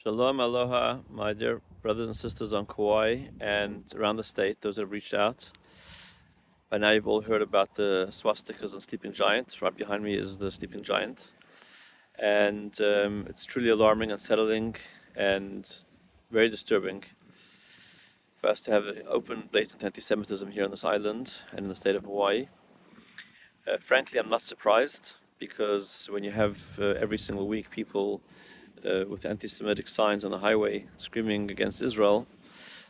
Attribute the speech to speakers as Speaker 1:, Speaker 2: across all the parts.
Speaker 1: Shalom, aloha, my dear brothers and sisters on Kauai and around the state, those that have reached out. By now you've all heard about the swastikas and sleeping giant. Right behind me is the sleeping giant. And it's truly alarming, unsettling, and very disturbing for us to have open, blatant anti-Semitism here on this island and in the state of Hawaii. Frankly, I'm not surprised, because when you have every single week people with anti-Semitic signs on the highway screaming against Israel,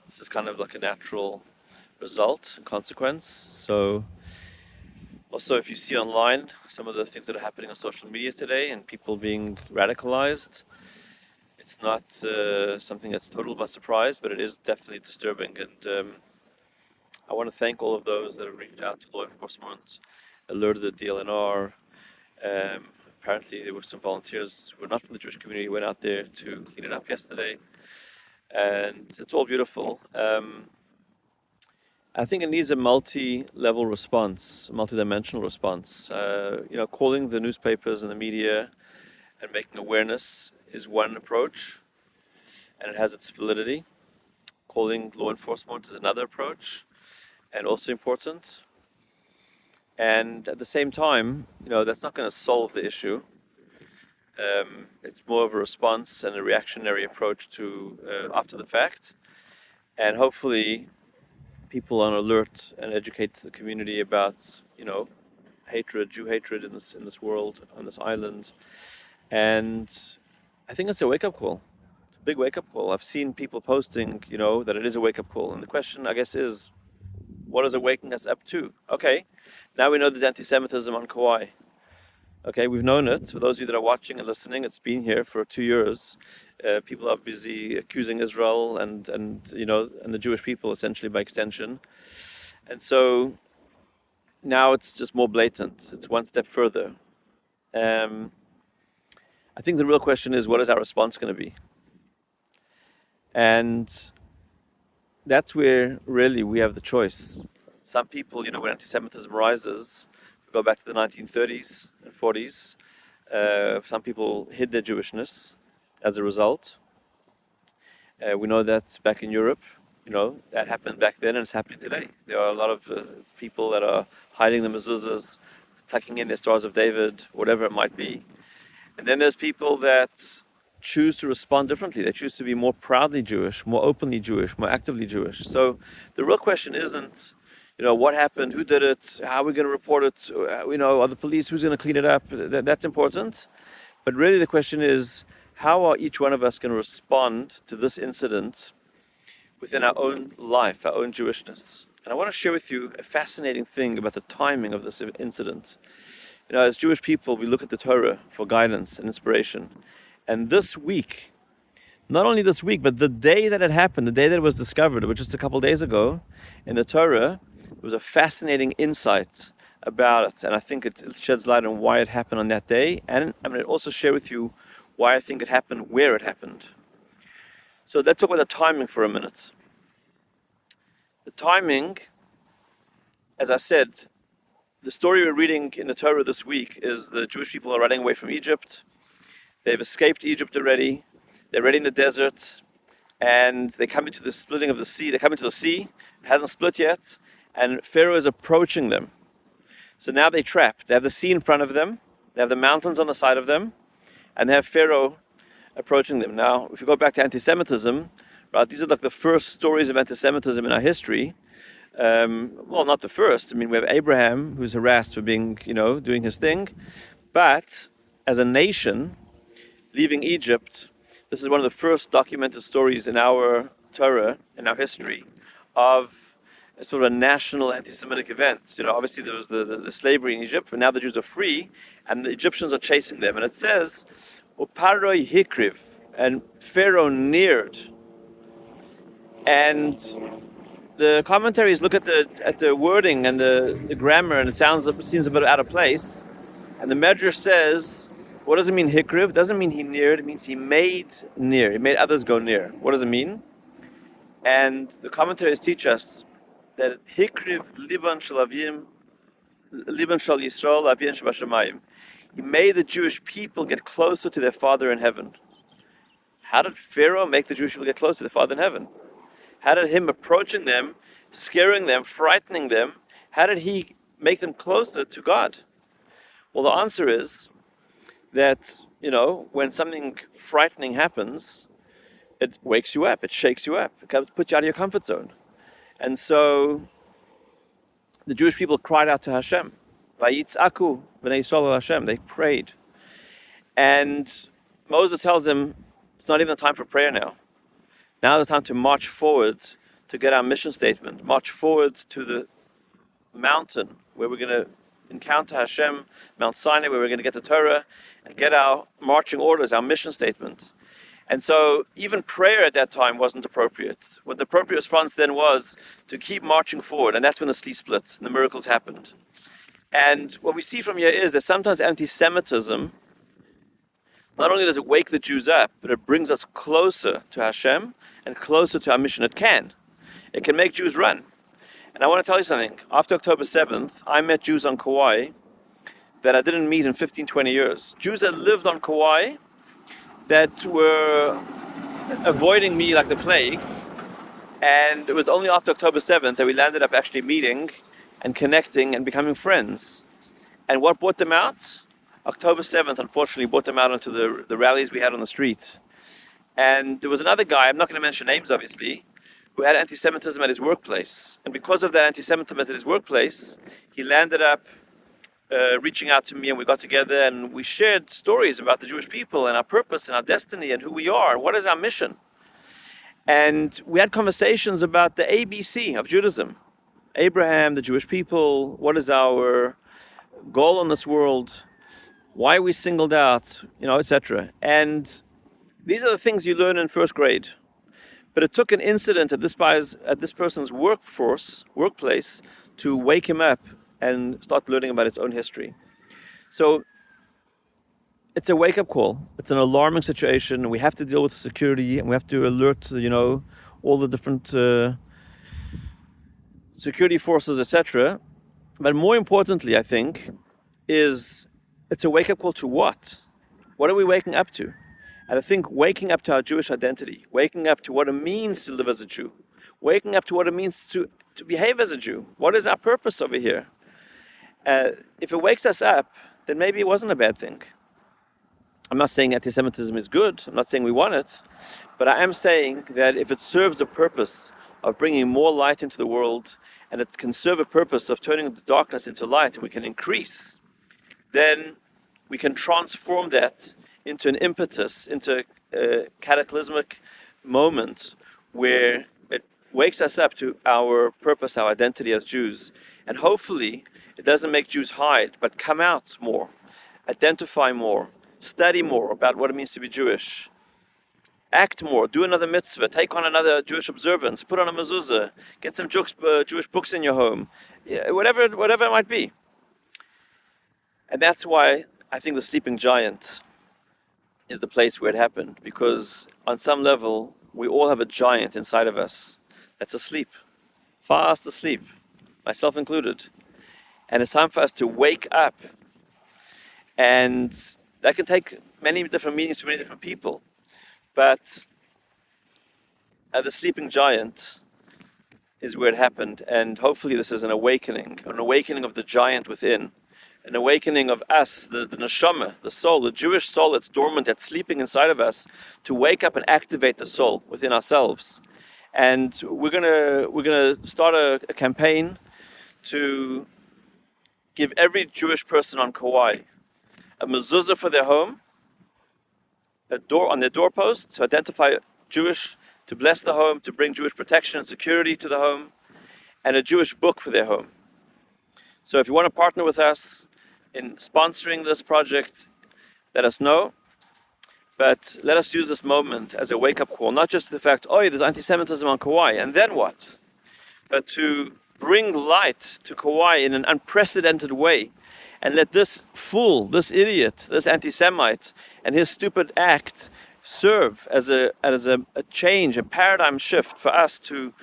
Speaker 1: this is kind of like a natural result and consequence. So also, if you see online some of the things that are happening on social media today and people being radicalized, it's not something that's total by surprise, but it is definitely disturbing. And I want to thank all of those that have reached out to law enforcement, alerted the DLNR. Apparently there were some volunteers who were not from the Jewish community who went out there to clean it up yesterday, and it's all beautiful. I think it needs a multi-level response, a multi-dimensional response. Calling the newspapers and the media and making awareness is one approach, and it has its validity. Calling law enforcement is another approach, and also important. And at the same time, that's not going to solve the issue. It's more of a response and a reactionary approach to after the fact, and hopefully people on alert and educate the community about hatred, Jew hatred in this world, on this island. And I think it's a wake-up call. It's a big wake-up call. I've seen people posting that it is a wake-up call, and the question, I guess, is what is it waking us up to? Okay, now we know there's anti-Semitism on Kauai. Okay, we've known it. For those of you that are watching and listening, it's been here for 2 years. People are busy accusing Israel and the Jewish people, essentially, by extension. And so now it's just more blatant. It's one step further. I think the real question is, what is our response going to be? And that's where really we have the choice. Some people, when anti-Semitism rises, go back to the 1930s and 40s. Some people hid their Jewishness as a result. We know that back in Europe, that happened back then and it's happening today. There are a lot of people that are hiding the mezuzahs, tucking in their Stars of David, whatever it might be. And then there's people that choose to respond differently. They choose to be more proudly Jewish, more openly Jewish, more actively Jewish. So the real question isn't, what happened, who did it, how are we going to report it, are the police, who's going to clean it up? That's important. But really the question is, how are each one of us going to respond to this incident within our own life, our own Jewishness? And I want to share with you a fascinating thing about the timing of this incident. As Jewish people, we look at the Torah for guidance and inspiration. And this week, not only this week, but the day that it happened, the day that it was discovered, which is just a couple days ago, in the Torah, there was a fascinating insight about it. And I think it sheds light on why it happened on that day. And I'm going to also share with you why I think it happened, where it happened. So let's talk about the timing for a minute. The timing, as I said, the story we're reading in the Torah this week is the Jewish people are running away from Egypt. They've escaped Egypt already. They're already in the desert. And they come into the splitting of the sea. They come into the sea. It hasn't split yet. And Pharaoh is approaching them. So now they're trapped. They have the sea in front of them. They have the mountains on the side of them. And they have Pharaoh approaching them. Now, if you go back to anti-Semitism, right, these are like the first stories of anti-Semitism in our history. Well, not the first. I mean, we have Abraham, who's harassed for being, doing his thing. But as a nation, leaving Egypt, this is one of the first documented stories in our Torah, in our history, of a sort of a national anti-Semitic event. Obviously there was the slavery in Egypt, but now the Jews are free, and the Egyptians are chasing them. And it says, "Uparoi hikriv," and Pharaoh neared. And the commentaries look at the wording and the grammar, and it seems a bit out of place. And the Medrash says, what does it mean, hikriv? It doesn't mean he neared, it means he made near. He made others go near. What does it mean? And the commentaries teach us that hikriv liban shel Yisrael avien shebashamayim. He made the Jewish people get closer to their Father in heaven. How did Pharaoh make the Jewish people get close to the Father in heaven? How did him approaching them, scaring them, frightening them, how did he make them closer to God? Well, the answer is that, when something frightening happens, it wakes you up, it shakes you up, it puts you out of your comfort zone. And so the Jewish people cried out to Hashem. Vayitzaku b'nei Yisrael Hashem. They prayed. And Moses tells them, it's not even the time for prayer now. Now the time to march forward to get our mission statement. March forward to the mountain where we're going to encounter Hashem, Mount Sinai, where we're going to get the Torah and get our marching orders, our mission statement. And so even prayer at that time wasn't appropriate. What the appropriate response then was to keep marching forward. And that's when the sea split and the miracles happened. And what we see from here is that sometimes anti-Semitism, not only does it wake the Jews up, but it brings us closer to Hashem and closer to our mission. It can make Jews run. And I want to tell you something. After October 7th, I met Jews on Kauai that I didn't meet in 15, 20 years. Jews that lived on Kauai that were avoiding me like the plague. And it was only after October 7th that we landed up actually meeting and connecting and becoming friends. And what brought them out? October 7th, unfortunately, brought them out onto the rallies we had on the street. And there was another guy, I'm not going to mention names obviously, who had anti-Semitism at his workplace. And because of that anti-Semitism at his workplace, he landed up reaching out to me, and we got together and we shared stories about the Jewish people and our purpose and our destiny and who we are and what is our mission. And we had conversations about the ABC of Judaism. Abraham, the Jewish people, what is our goal in this world, why are we singled out, etc. And these are the things you learn in first grade. But it took an incident at this person's workplace, to wake him up and start learning about its own history. So it's a wake-up call. It's an alarming situation. We have to deal with security, and we have to alert, all the different security forces, etc. But more importantly, I think, is it's a wake-up call to what? What are we waking up to? And I think waking up to our Jewish identity, waking up to what it means to live as a Jew, waking up to what it means to behave as a Jew. What is our purpose over here? If it wakes us up, then maybe it wasn't a bad thing. I'm not saying anti-Semitism is good. I'm not saying we want it. But I am saying that if it serves a purpose of bringing more light into the world, and it can serve a purpose of turning the darkness into light, and we can increase, then we can transform that into an impetus, into a cataclysmic moment where it wakes us up to our purpose, our identity as Jews. And hopefully it doesn't make Jews hide, but come out more, identify more, study more about what it means to be Jewish, act more, do another mitzvah, take on another Jewish observance, put on a mezuzah, get some Jewish books in your home, whatever it might be. And that's why I think the sleeping giant is the place where it happened, because on some level we all have a giant inside of us that's asleep, fast asleep, myself included. And it's time for us to wake up. And that can take many different meanings to many different people. But the sleeping giant is where it happened. And hopefully this is an awakening of the giant within, an awakening of us, the neshama, the soul, the Jewish soul that's dormant, that's sleeping inside of us, to wake up and activate the soul within ourselves. And we're gonna start a campaign to give every Jewish person on Kauai a mezuzah for their home, a door on their doorpost to identify Jewish, to bless the home, to bring Jewish protection and security to the home, and a Jewish book for their home. So if you want to partner with us in sponsoring this project, let us know. But let us use this moment as a wake-up call, not just the fact, there's anti-Semitism on Kauai, and then what? But to bring light to Kauai in an unprecedented way, and let this fool, this idiot, this anti-Semite, and his stupid act serve as a change, a paradigm shift for us to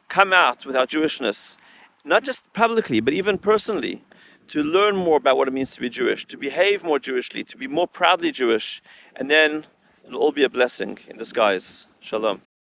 Speaker 1: come out with our Jewishness, not just publicly, but even personally, to learn more about what it means to be Jewish, to behave more Jewishly, to be more proudly Jewish, and then It'll all be a blessing in disguise. Shalom.